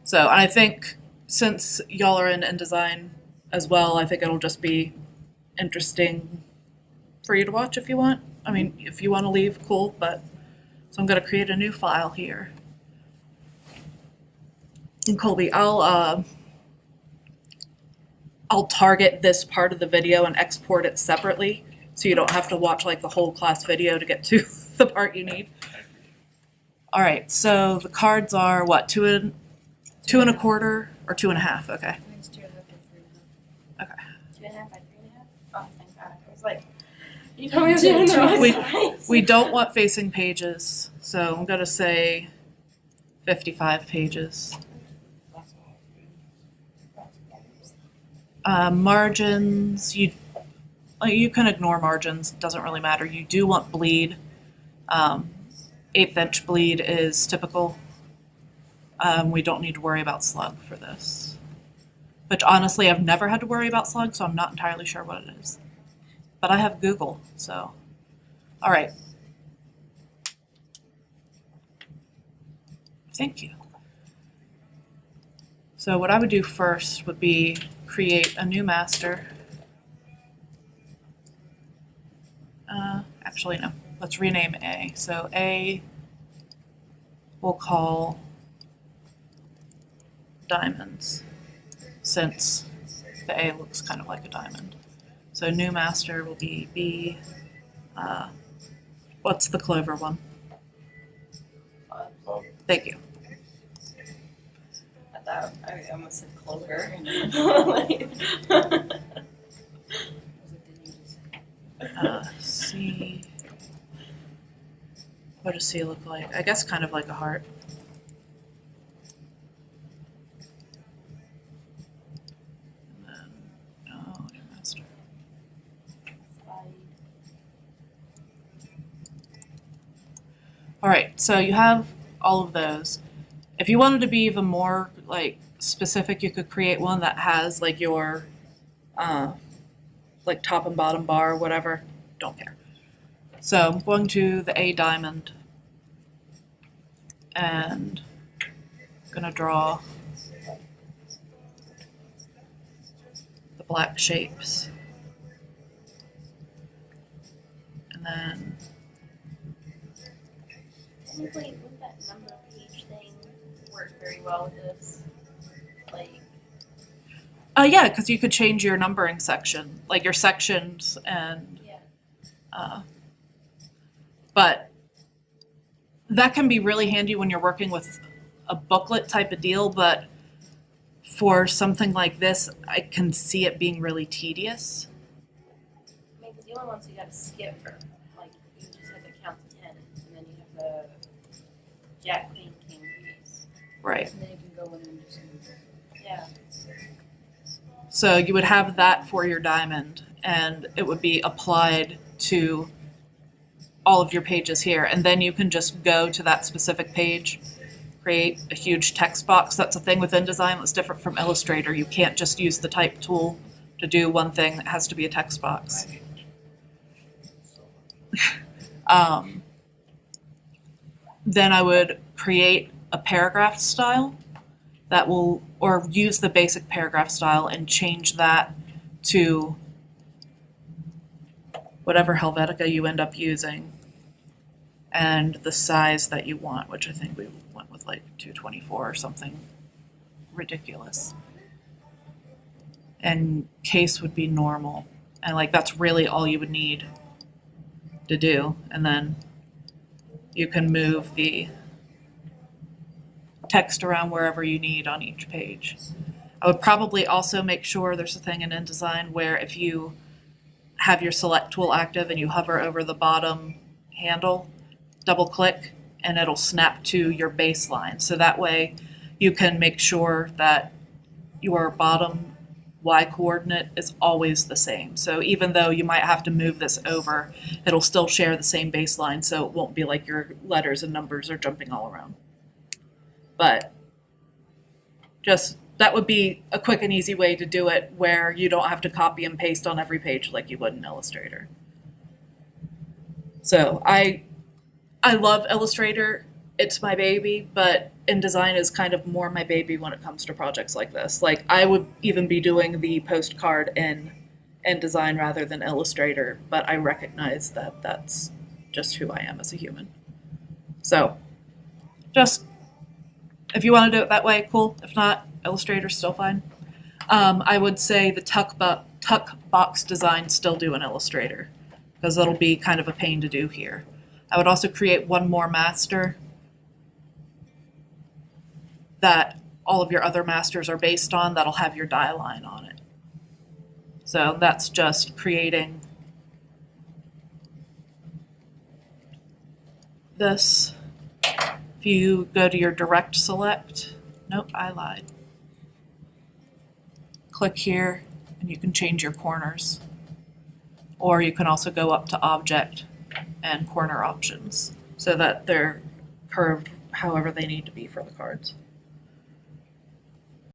So I think since y'all are in InDesign as well, I think it'll just be interesting for you to watch if you want. I mean, if you want to leave, cool, but so I'm going to create a new file here. And Colby, I'll target this part of the video and export it separately so you don't have to watch like the whole class video to get to the part you need. All right, so the cards are what, 2 1/4 or 2.5? Okay. It's 2.5 by 3.5. Okay. 2.5 by 3.5? Oh, thank God. I was like, you told me to do the wrong size. We don't want facing pages, so I'm gonna say 55 pages. Margins, you can ignore margins, doesn't really matter. You do want bleed. 1/8 inch bleed is typical. We don't need to worry about slug for this. Which honestly, I've never had to worry about slug, so I'm not entirely sure what it is. But I have Google, so. All right. Thank you. So what I would do first would be create a new master. Actually, no. Let's rename A. So A we'll call diamonds, since the A looks kind of like a diamond. So new master will be B. What's the clover one? Thank you. I almost said clover. C. What does C look like? I guess kind of like a heart. And then, new master. All right, so you have all of those. If you wanted to be even more like specific, you could create one that has like your like top and bottom bar, whatever. Don't care. So I'm going to the A diamond and I'm gonna draw the black shapes. And then Technically, wouldn't that number page thing work very well with this? Like, yeah, because you could change your numbering section, like your sections and yeah. But that can be really handy when you're working with a booklet type of deal, but for something like this, I can see it being really tedious. I mean, because the only ones you gotta skip are, like, you just have to count to 10, and then you have the Jack, Queen, King piece. Right. And then you can go in and just move it. Yeah. So you would have that for your diamond, and it would be applied to all of your pages here, and then you can just go to that specific page, create a huge text box. That's a thing with InDesign that's different from Illustrator. You can't just use the type tool to do one thing. It has to be a text box. Then I would create a paragraph style that will, or use the basic paragraph style and change that to whatever Helvetica you end up using and the size that you want, which I think we went with like 224 or something ridiculous. And case would be normal. And like that's really all you would need to do. And then you can move the text around wherever you need on each page. I would probably also make sure there's a thing in InDesign where if you have your select tool active and you hover over the bottom handle, double click, and it'll snap to your baseline. So that way you can make sure that your bottom Y coordinate is always the same. So even though you might have to move this over, it'll still share the same baseline, so it won't be like your letters and numbers are jumping all around. But just that would be a quick and easy way to do it where you don't have to copy and paste on every page like you would in Illustrator. So I love Illustrator it's my baby, but InDesign is kind of more my baby when it comes to projects like this. Like I would even be doing the postcard in InDesign rather than Illustrator, but I recognize that that's just who I am as a human. So just if you want to do it that way, cool. If not, Illustrator's still fine. I would say the tuck box design still do in Illustrator because it'll be kind of a pain to do here. I would also create one more master that all of your other masters are based on that'll have your die line on it. So that's just creating this. If you go to your direct select, nope, I lied. Click here and you can change your corners. Or you can also go up to object and corner options so that they're curved however they need to be for the cards.